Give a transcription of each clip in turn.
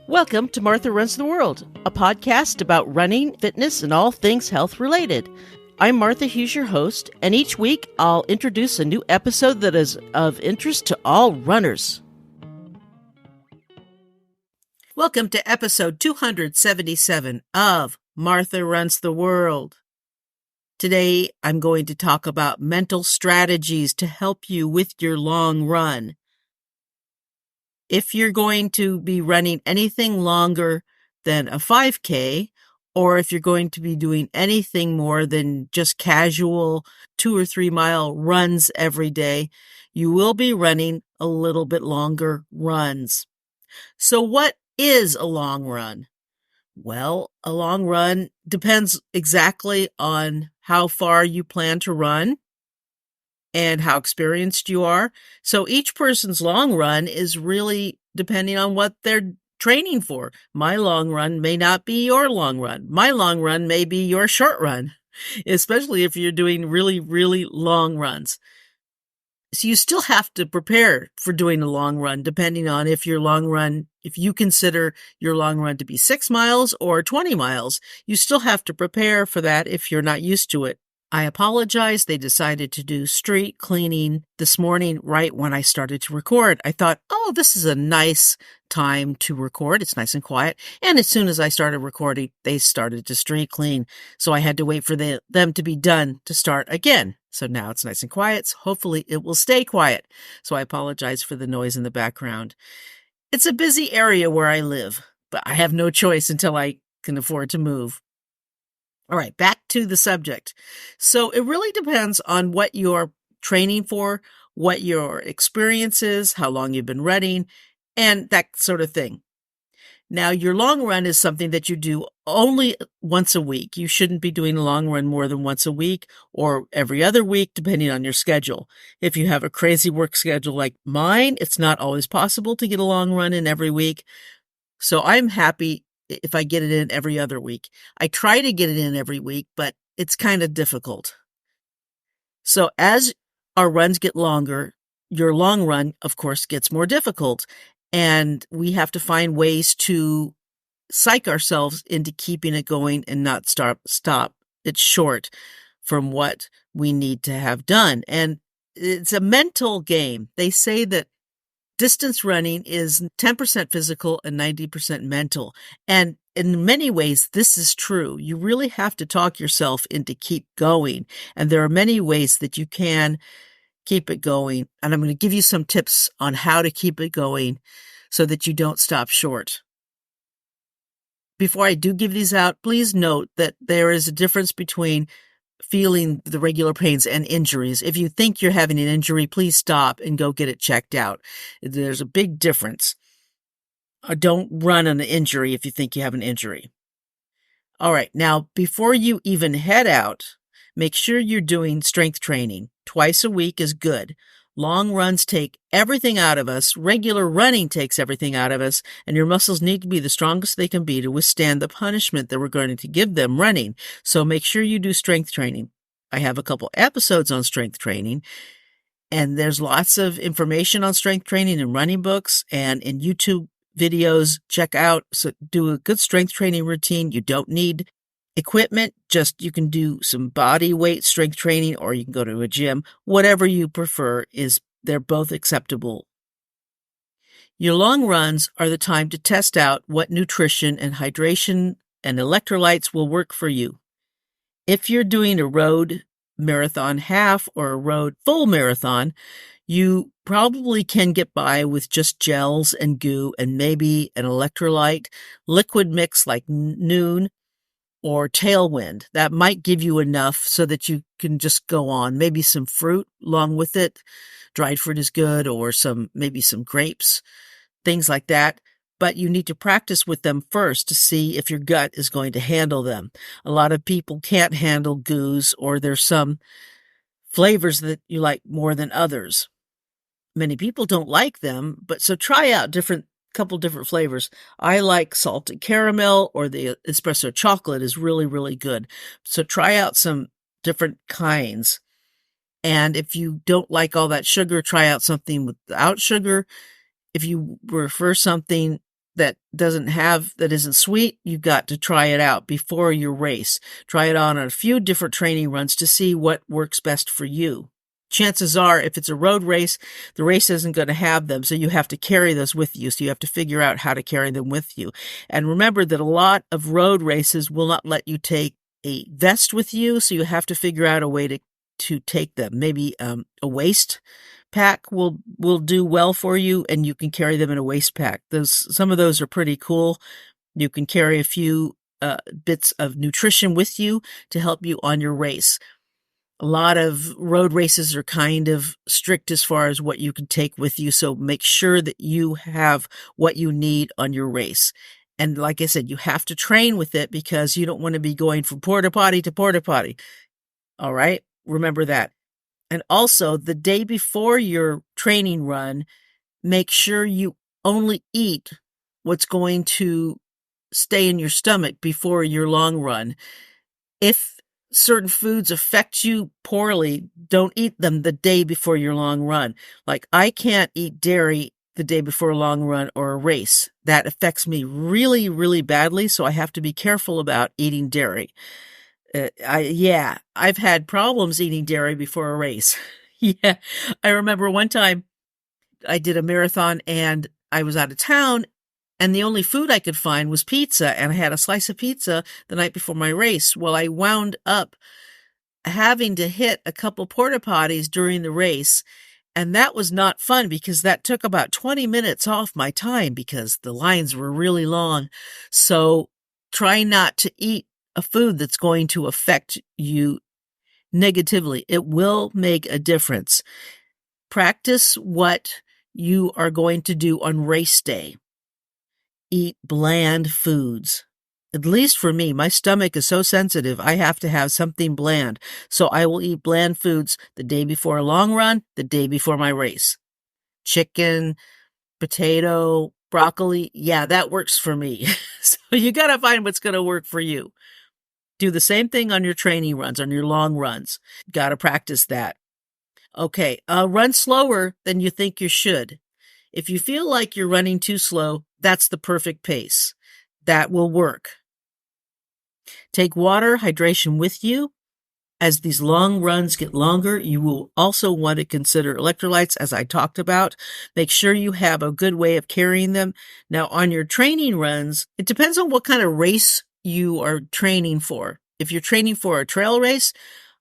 Welcome to Martha Runs the World, a podcast about running, fitness, and all things health related. I'm Martha Hughes, your host, and each week I'll introduce a new episode that is of interest to all runners. Welcome to episode 277 of Martha Runs the World. Today I'm going to talk about mental strategies to help you with your long run. If you're going to be running anything longer than a 5K, or if you're going to be doing anything more than just casual 2 or 3 mile runs every day, you will be running a little bit longer runs. So what is a long run? Well, a long run depends exactly on how far you plan to run and how experienced you are. So each person's long run is really depending on what they're training for. My long run may not be your long run. My long run may be your short run, especially if you're doing really, really long runs. So you still have to prepare for doing a long run, depending on if you consider your long run to be 6 miles or 20 miles, you still have to prepare for that if you're not used to it. I apologize. They decided to do street cleaning this morning right when I started to record. I thought, this is a nice time to record. It's nice and quiet. And as soon as I started recording, they started to street clean. So I had to wait for them to be done to start again. So now it's nice and quiet. So hopefully it will stay quiet. So I apologize for the noise in the background. It's a busy area where I live, but I have no choice until I can afford to move. All right, back to the subject. So it really depends on what you're training for, what your experience is, how long you've been running, and that sort of thing. Now, your long run is something that you do only once a week. You shouldn't be doing a long run more than once a week or every other week, depending on your schedule. If you have a crazy work schedule like mine, it's not always possible to get a long run in every week. So I'm happy if I get it in every other week. I try to get it in every week, but it's kind of difficult. So as our runs get longer, your long run, of course, gets more difficult. And we have to find ways to psych ourselves into keeping it going and not stop it short from what we need to have done. And it's a mental game. They say that distance running is 10% physical and 90% mental. And in many ways, this is true. You really have to talk yourself into keep going. And there are many ways that you can keep it going. And I'm going to give you some tips on how to keep it going so that you don't stop short. Before I do give these out, please note that there is a difference between feeling the regular pains and injuries. If you think you're having an injury, please stop and go get it checked out. There's a big difference. Don't run on an injury if you think you have an injury. All right. Now, before you even head out, make sure you're doing strength training. Twice a week is good. Long runs take everything out of us. Regular running takes everything out of us, and your muscles need to be the strongest they can be to withstand the punishment that we're going to give them running. So make sure you do strength training. I have a couple episodes on strength training, and there's lots of information on strength training in running books and in YouTube videos. Check out, so do a good strength training routine. You don't need equipment, you can do some body weight strength training, or you can go to a gym. Whatever you prefer, they're both acceptable. Your long runs are the time to test out what nutrition and hydration and electrolytes will work for you. If you're doing a road marathon half or a road full marathon, you probably can get by with just gels and goo and maybe an electrolyte liquid mix like Noon or Tailwind. That might give you enough so that you can just go on. Maybe some fruit along with it. Dried fruit is good, or maybe some grapes, things like that. But you need to practice with them first to see if your gut is going to handle them. A lot of people can't handle goos, or there's some flavors that you like more than others. Many people don't like them, but so try out couple different flavors. I like salted caramel, or the espresso chocolate is really, really good. So try out some different kinds. And if you don't like all that sugar, try out something without sugar. If you prefer something that isn't sweet, you've got to try it out before your race. Try it on a few different training runs to see what works best for you. Chances are, if it's a road race, the race isn't going to have them, so you have to carry those with you. So you have to figure out how to carry them with you. And remember that a lot of road races will not let you take a vest with you, so you have to figure out a way to take them. Maybe a waist pack will do well for you, and you can carry them in a waist pack. Some of those are pretty cool. You can carry a few bits of nutrition with you to help you on your race. A lot of road races are kind of strict as far as what you can take with you, so make sure that you have what you need on your race. And like I said, you have to train with it because you don't want to be going from porta potty to porta potty. All right? Remember that. And also, the day before your training run, make sure you only eat what's going to stay in your stomach before your long run. If certain foods affect you poorly, don't eat them the day before your long run. Like, I can't eat dairy the day before a long run or a race. That affects me really, really badly, so I have to be careful about eating dairy. I've had problems eating dairy before a race. Yeah, I remember one time I did a marathon and I was out of town, and the only food I could find was pizza, and I had a slice of pizza the night before my race. Well, I wound up having to hit a couple porta potties during the race, and that was not fun because that took about 20 minutes off my time because the lines were really long. So try not to eat a food that's going to affect you negatively. It will make a difference. Practice what you are going to do on race day. Eat bland foods. At least for me, my stomach is so sensitive, I have to have something bland. So I will eat bland foods the day before a long run, the day before my race. Chicken, potato, broccoli, yeah, that works for me. So you got to find what's going to work for you. Do the same thing on your training runs, on your long runs. Got to practice that. Okay, run slower than you think you should. If you feel like you're running too slow, that's the perfect pace. That will work. Take water, hydration with you. As these long runs get longer, you will also want to consider electrolytes, as I talked about. Make sure you have a good way of carrying them. Now, on your training runs, it depends on what kind of race you are training for. If you're training for a trail race,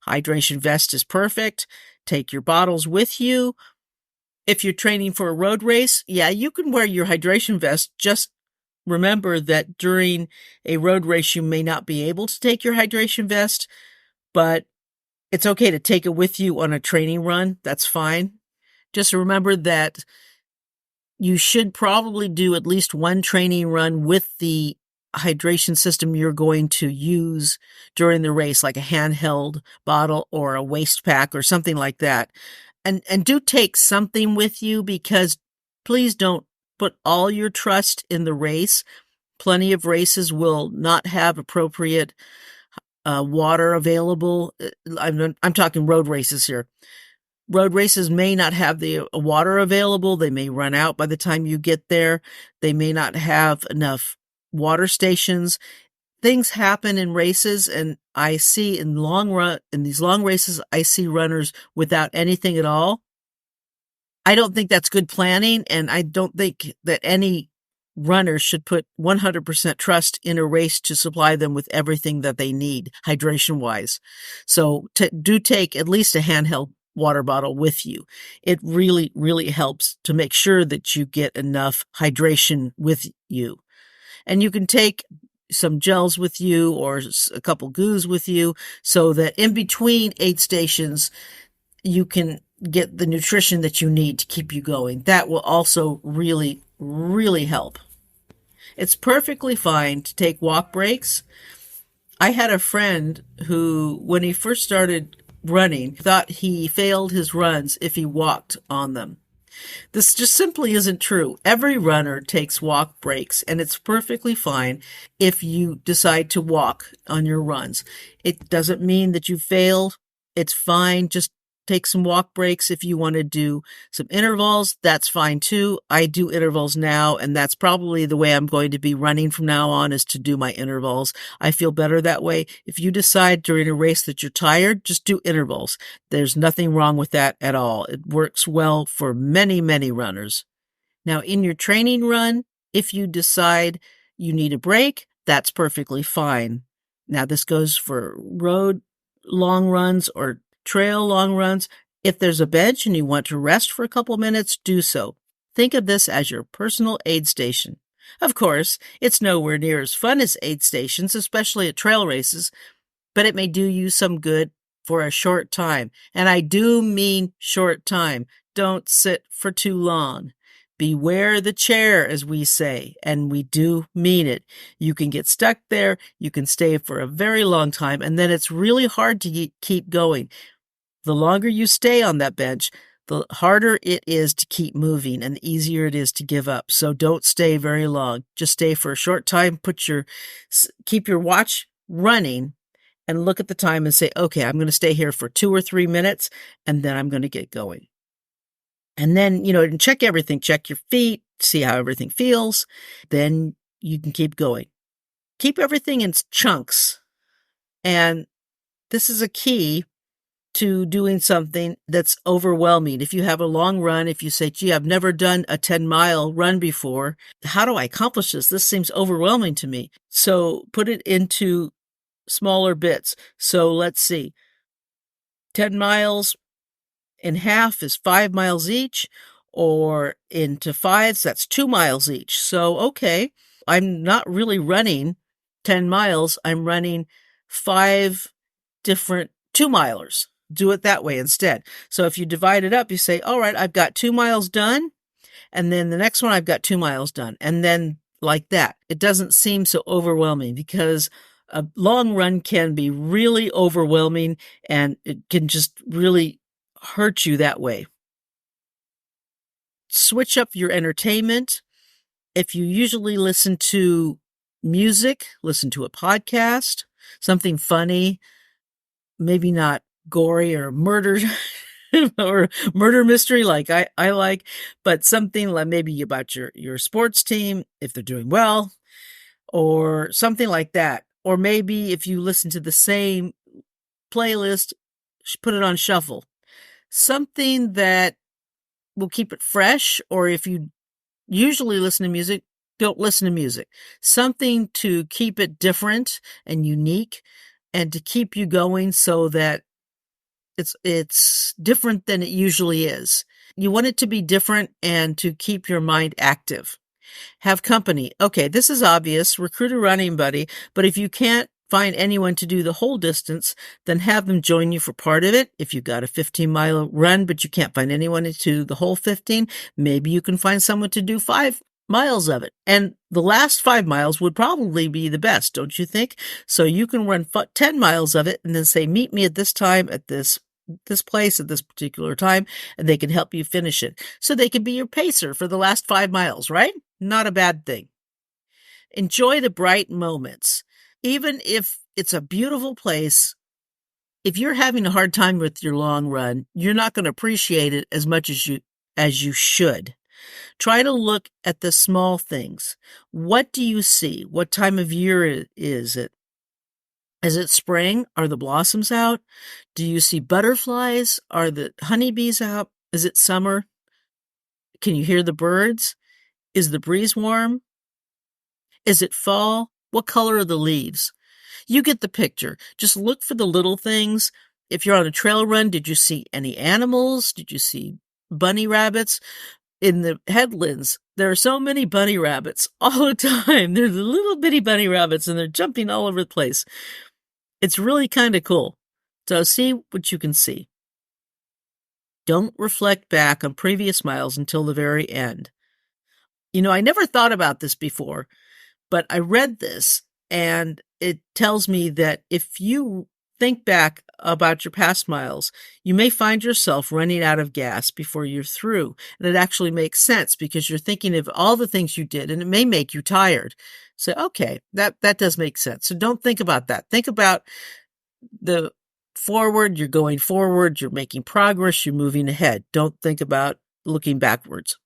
hydration vest is perfect. Take your bottles with you. If you're training for a road race, yeah, you can wear your hydration vest. Just remember that during a road race, you may not be able to take your hydration vest, but it's okay to take it with you on a training run. That's fine. Just remember that you should probably do at least one training run with the hydration system you're going to use during the race, like a handheld bottle or a waist pack or something like that. And do take something with you, because please don't put all your trust in the race. Plenty of races will not have appropriate water available. I'm talking road races here. Road races may not have the water available. They may run out by the time you get there. They may not have enough water stations. Things happen in races, and I see in these long races, I see runners without anything at all. I don't think that's good planning, and I don't think that any runner should put 100% trust in a race to supply them with everything that they need, hydration-wise. So do take at least a handheld water bottle with you. It really, really helps to make sure that you get enough hydration with you. And you can take some gels with you or a couple goos with you so that in between aid stations, you can get the nutrition that you need to keep you going. That will also really, really help. It's perfectly fine to take walk breaks. I had a friend who, when he first started running, thought he failed his runs if he walked on them. This just simply isn't true. Every runner takes walk breaks, and it's perfectly fine if you decide to walk on your runs. It doesn't mean that you failed. It's fine. Just take some walk breaks. If you want to do some intervals, that's fine too. I do intervals now, and that's probably the way I'm going to be running from now on, is to do my intervals. I feel better that way. If you decide during a race that you're tired, just do intervals. There's nothing wrong with that at all. It works well for many, many runners. Now, in your training run, if you decide you need a break, that's perfectly fine. Now, this goes for road long runs or trail long runs. If there's a bench and you want to rest for a couple minutes, do so. Think of this as your personal aid station. Of course, it's nowhere near as fun as aid stations, especially at trail races, but it may do you some good for a short time. And I do mean short time. Don't sit for too long. Beware the chair, as we say, and we do mean it. You can get stuck there, you can stay for a very long time, and then it's really hard to keep going. The longer you stay on that bench, the harder it is to keep moving and the easier it is to give up. So don't stay very long. Just stay for a short time, keep your watch running, and look at the time and say, okay, I'm going to stay here for 2 or 3 minutes, and then I'm going to get going. And then, and check everything. Check your feet, see how everything feels. Then you can keep going. Keep everything in chunks. And this is a key to doing something that's overwhelming. If you have a long run, if you say, gee, I've never done a 10-mile run before, how do I accomplish this? This seems overwhelming to me. So put it into smaller bits. So let's see. 10 miles in half is 5 miles each, or into fives, that's 2 miles each. So, okay, I'm not really running 10 miles. I'm running 5 different 2-milers. Do it that way instead. So if you divide it up, you say, all right, I've got 2 miles done. And then the next one, I've got 2 miles done. And then like that. It doesn't seem so overwhelming, because a long run can be really overwhelming, and it can just really hurt you that way. Switch up your entertainment. If you usually listen to music, listen to a podcast, something funny, maybe not gory or murder or murder mystery like I like, but something like maybe about your sports team, if they're doing well, or something like that. Or maybe if you listen to the same playlist, put it on shuffle. Something that will keep it fresh, or if you usually listen to music, don't listen to music. Something to keep it different and unique, and to keep you going so that it's different than it usually is. You want it to be different and to keep your mind active. Have company. Okay, this is obvious. Recruit a running buddy, but if you can't find anyone to do the whole distance, then have them join you for part of it. If you've got a 15-mile run, but you can't find anyone to do the whole 15, maybe you can find someone to do 5 miles of it. And the last 5 miles would probably be the best, don't you think? So you can run 10 miles of it and then say, meet me at this time at this place at this particular time, and they can help you finish it. So they can be your pacer for the last 5 miles, right? Not a bad thing. Enjoy the bright moments. Even if it's a beautiful place, if you're having a hard time with your long run, you're not going to appreciate it as much as you should. Try to look at the small things. What do you see? What time of year is it? Is it spring? Are the blossoms out? Do you see butterflies? Are the honeybees out? Is it summer? Can you hear the birds? Is the breeze warm? Is it fall? What color are the leaves? You get the picture. Just look for the little things. If you're on a trail run, did you see any animals? Did you see bunny rabbits? In the headlands, there are so many bunny rabbits all the time. They're the little bitty bunny rabbits, and they're jumping all over the place. It's really kind of cool. So see what you can see. Don't reflect back on previous miles until the very end. I never thought about this before, but I read this, and it tells me that if you think back about your past miles, you may find yourself running out of gas before you're through. And it actually makes sense, because you're thinking of all the things you did, and it may make you tired. So, okay, that does make sense. So don't think about that. Think about the forward, you're going forward, you're making progress, you're moving ahead. Don't think about looking backwards.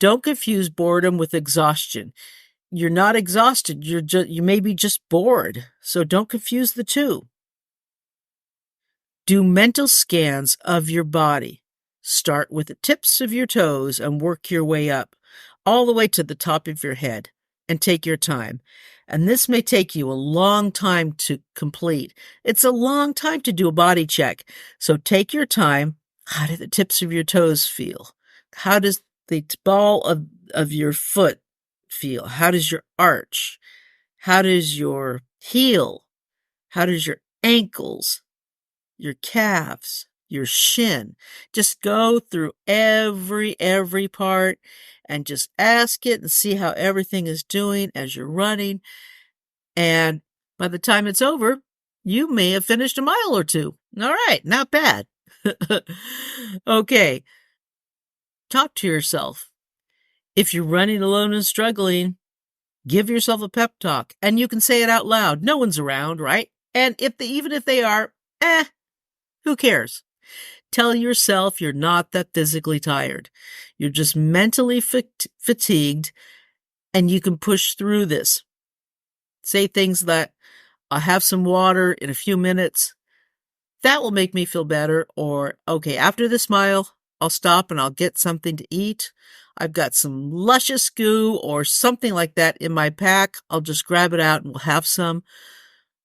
Don't confuse boredom with exhaustion. You're not exhausted, you may be just bored. So don't confuse the two. Do mental scans of your body. Start with the tips of your toes and work your way up, all the way to the top of your head, and take your time. And this may take you a long time to complete. It's a long time to do a body check. So take your time. How do the tips of your toes feel? How does the ball of your foot feel? How does your arch? How does your heel? How does your ankles, your calves, your shin? Just go through every part and just ask it and see how everything is doing as you're running. And by the time it's over, you may have finished a mile or two. All right, not bad. Okay. Talk to yourself. If you're running alone and struggling, give yourself a pep talk, and you can say it out loud. No one's around, right? And even if they are, who cares? Tell yourself you're not that physically tired. You're just mentally fatigued, and you can push through this. Say things that, I'll have some water in a few minutes. That will make me feel better. Or, okay, after this mile, I'll stop and I'll get something to eat. I've got some luscious goo or something like that in my pack. I'll just grab it out and we'll have some.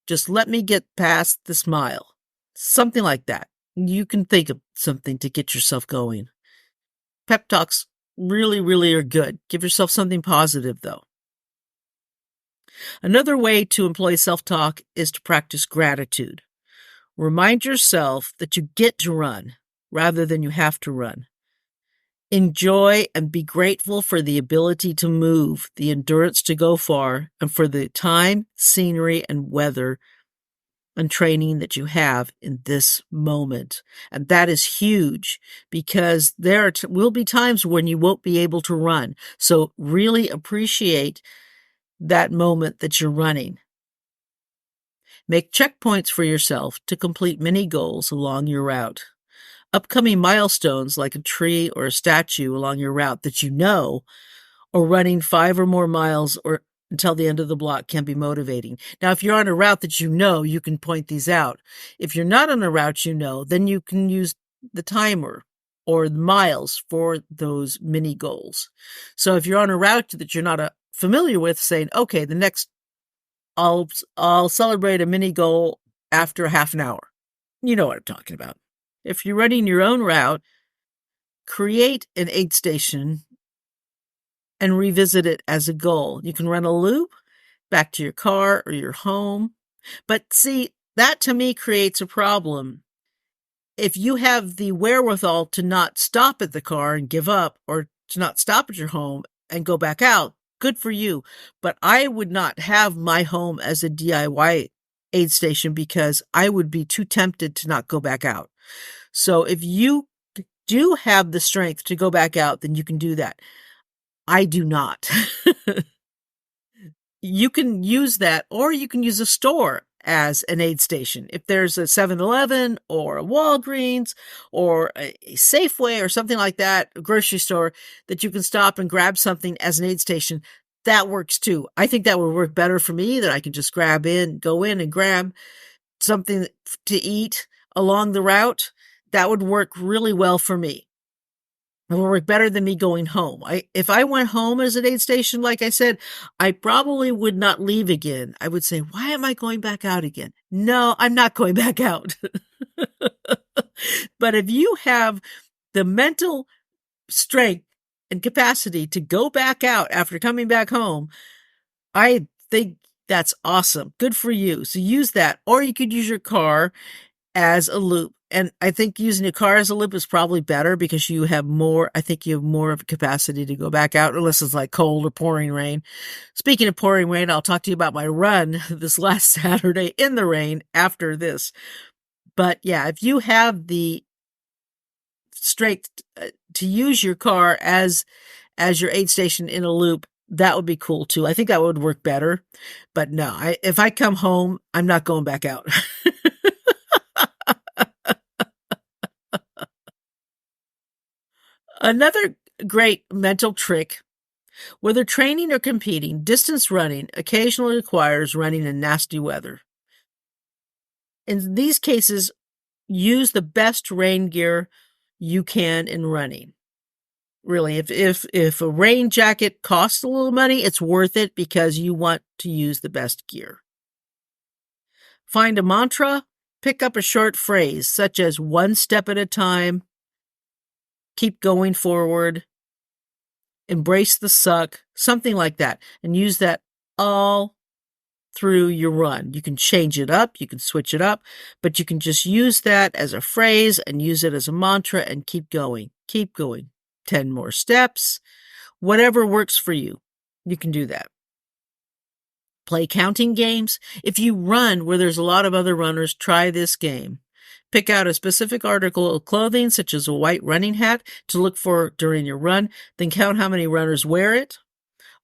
Just let me get past this mile. Something like that. You can think of something to get yourself going. Pep talks really are good. Give yourself something positive, though. Another way to employ self-talk is to practice gratitude. Remind yourself that you get to run rather than you have to run. Enjoy and be grateful for the ability to move, the endurance to go far, and for the time, scenery, and weather and training that you have in this moment. And that is huge because there will be times when you won't be able to run. So really appreciate that moment that you're running. Make checkpoints for yourself to complete mini goals along your route. Upcoming milestones like a tree or a statue along your route that you know, or running 5 or more miles or until the end of the block can be motivating. Now, if you're on a route that you know, you can point these out. If you're not on a route you know, then you can use the timer or the miles for those mini goals. So if you're on a route that you're not familiar with, saying, okay, the next, I'll celebrate a mini goal after a half an hour. You know what I'm talking about. If you're running your own route, create an aid station and revisit it as a goal. You can run a loop back to your car or your home. But see, that to me creates a problem. If you have the wherewithal to not stop at the car and give up, or to not stop at your home and go back out, good for you. But I would not have my home as a DIY aid station because I would be too tempted to not go back out. So if you do have the strength to go back out, then you can do that. I do not. You can use that, or you can use a store as an aid station. If there's a 7-Eleven or a Walgreens or a Safeway or something like that, a grocery store that you can stop and grab something as an aid station, that works too. I think that would work better for me, that I can just go in and grab something to eat along the route. That would work really well for me. It would work better than me going home. If I went home as an aid station, like I said, I probably would not leave again. I would say, why am I going back out again? No, I'm not going back out. But if you have the mental strength and capacity to go back out after coming back home, I think that's awesome. Good for you. So use that. Or you could use your car as a loop. And I think using a car as a loop is probably better because you have more of a capacity to go back out unless it's like cold or pouring rain. Speaking of pouring rain, I'll talk to you about my run this last Saturday in the rain after this. But yeah, if you have the strength to use your car as your aid station in a loop, that would be cool too. I think that would work better. But no, if I come home, I'm not going back out. Another great mental trick, whether training or competing, distance running occasionally requires running in nasty weather. In these cases, use the best rain gear you can in running. Really, if a rain jacket costs a little money, it's worth it because you want to use the best gear. Find a mantra, pick up a short phrase such as one step at a time, keep going forward, embrace the suck, something like that, and use that all through your run. You can change it up, you can switch it up, but you can just use that as a phrase and use it as a mantra and keep going. 10 more steps, whatever works for you. You can do that. Play counting games. If you run where there's a lot of other runners, try this game. Pick out a specific article of clothing, such as a white running hat, to look for during your run, then count how many runners wear it.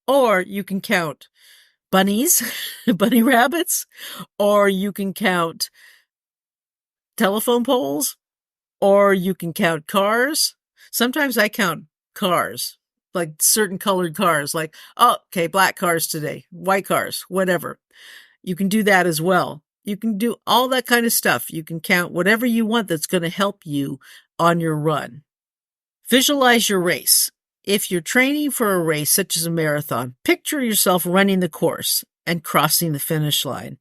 Or you can count bunnies, bunny rabbits, or you can count telephone poles, or you can count cars. Sometimes I count cars, like certain colored cars, like, oh, okay, black cars today, white cars, whatever. You can do that as well. You can do all that kind of stuff. You can count whatever you want that's going to help you on your run. Visualize your race. If you're training for a race, such as a marathon, picture yourself running the course and crossing the finish line.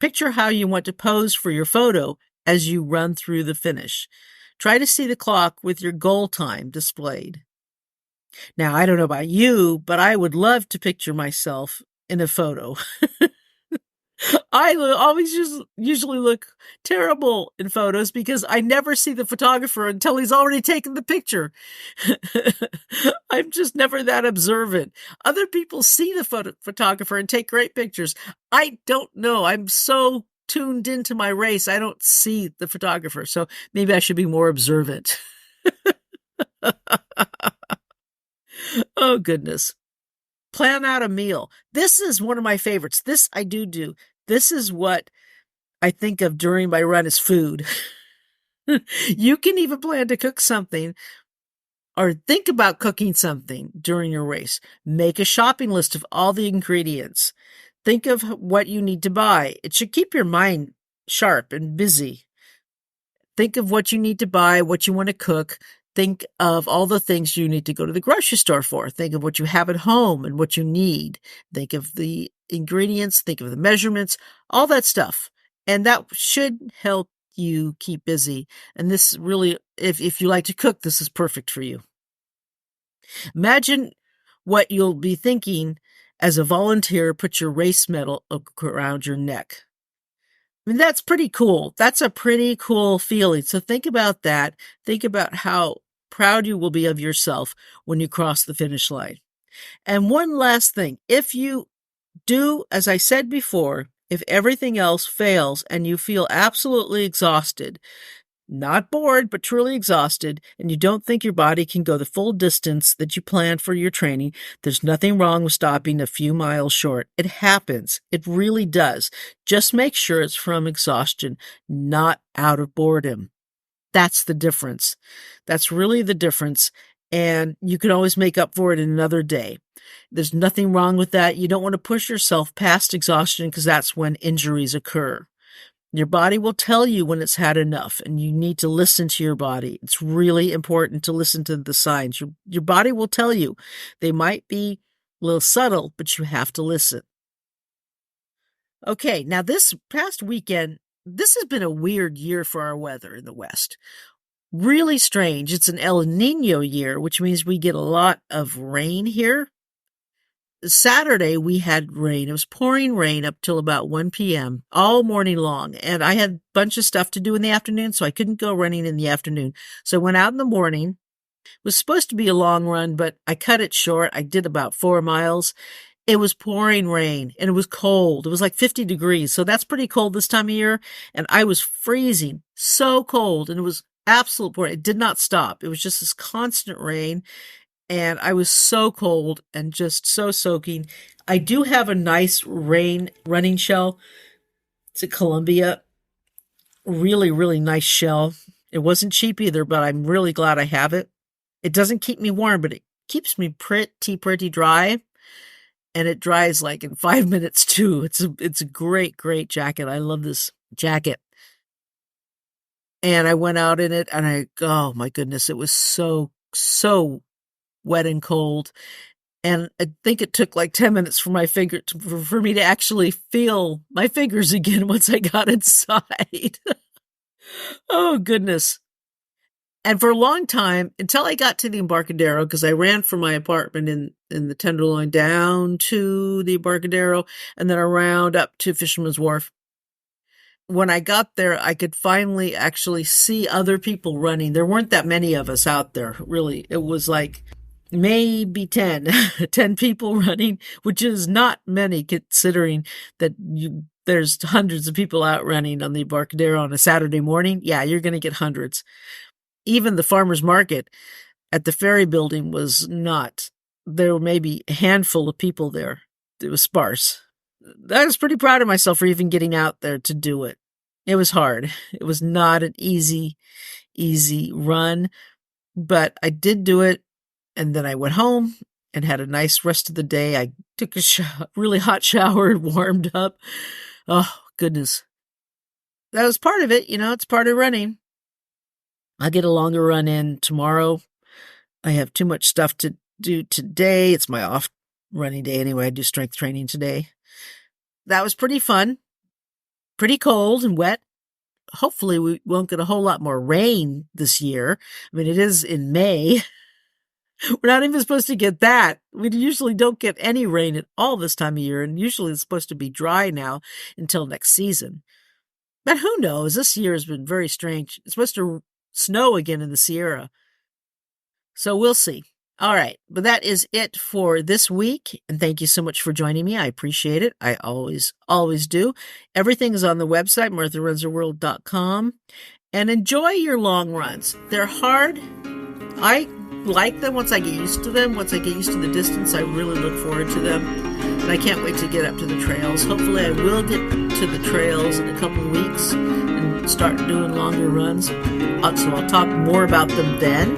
Picture how you want to pose for your photo as you run through the finish. Try to see the clock with your goal time displayed. Now, I don't know about you, but I would love to picture myself in a photo. I always usually look terrible in photos because I never see the photographer until he's already taken the picture. I'm just never that observant. Other people see the photographer and take great pictures. I don't know. I'm so tuned into my race, I don't see the photographer. So maybe I should be more observant. Oh, goodness. Plan out a meal. This is one of my favorites. This I do. This is what I think of during my run as food. You can even plan to cook something or think about cooking something during your race. Make a shopping list of all the ingredients. Think of what you need to buy. It should keep your mind sharp and busy. Think of what you need to buy, what you want to cook. Think of all the things you need to go to the grocery store for. Think of what you have at home and what you need. Think of the ingredients. Think of the measurements, all that stuff. And that should help you keep busy. And this really, if you like to cook, this is perfect for you. Imagine what you'll be thinking as a volunteer. Put your race medal around your neck. I mean, that's pretty cool. That's a pretty cool feeling. So think about that. Think about how proud you will be of yourself when you cross the finish line. And one last thing, if you do, as I said before, if everything else fails and you feel absolutely exhausted, not bored, but truly exhausted, and you don't think your body can go the full distance that you planned for your training, there's nothing wrong with stopping a few miles short. It happens. It really does. Just make sure it's from exhaustion, not out of boredom. That's the difference. That's really the difference. And you can always make up for it in another day. There's nothing wrong with that. You don't want to push yourself past exhaustion because that's when injuries occur. Your body will tell you when it's had enough, and you need to listen to your body. It's really important to listen to the signs. Your body will tell you. They might be a little subtle, but you have to listen. Okay, now this past weekend, this has been a weird year for our weather in the West. Really strange. It's an El Nino year, which means we get a lot of rain here. Saturday, we had rain. It was pouring rain up till about 1 p.m. all morning long. And I had a bunch of stuff to do in the afternoon, so I couldn't go running in the afternoon. So I went out in the morning. It was supposed to be a long run, but I cut it short. I did about 4 miles. It was pouring rain, and it was cold. It was like 50 degrees. So that's pretty cold this time of year. And I was freezing, so cold, and it was absolute pouring. It did not stop. It was just this constant rain. And I was so cold and just so soaking. I do have a nice rain running shell. It's a Columbia. Really, really nice shell. It wasn't cheap either, but I'm really glad I have it. It doesn't keep me warm, but it keeps me pretty dry. And it dries like in 5 minutes too. It's a great jacket. I love this jacket. And I went out in it and oh my goodness, it was so wet and cold. And I think it took like 10 minutes for for me to actually feel my fingers again once I got inside. Oh goodness. And for a long time, until I got to the Embarcadero, because I ran from my apartment in the Tenderloin down to the Embarcadero and then around up to Fisherman's Wharf. When I got there, I could finally actually see other people running. There weren't that many of us out there, really. It was like maybe 10 people running, which is not many considering that there's hundreds of people out running on the Embarcadero on a Saturday morning. Yeah, you're going to get hundreds. Even the farmer's market at the ferry building was not. There were maybe a handful of people there. It was sparse. I was pretty proud of myself for even getting out there to do it. It was hard. It was not an easy run, but I did do it. And then I went home and had a nice rest of the day. I took a really hot shower and warmed up. Oh, goodness. That was part of it. It's part of running. I'll get a longer run in tomorrow. I have too much stuff to do today. It's my off running day anyway. I do strength training today. That was pretty fun. Pretty cold and wet. Hopefully we won't get a whole lot more rain this year. I mean, it is in May. We're not even supposed to get that. We usually don't get any rain at all this time of year, and usually it's supposed to be dry now until next season. But who knows? This year has been very strange. It's supposed to snow again in the Sierra. So we'll see. All right. But that is it for this week. And thank you so much for joining me. I appreciate it. I always do. Everything is on the website, MarthaRunsTheWorld.com. And enjoy your long runs. They're hard. I like them once I get used to them. Once I get used to the distance, I really look forward to them. And I can't wait to get up to the trails. Hopefully I will get to the trails in a couple of weeks and start doing longer runs. So I'll talk more about them then.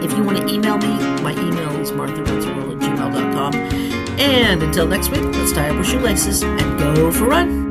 If you want to email me, my email is martharunstheworld@gmail.com. And until next week, let's tie up our shoelaces and go for a run.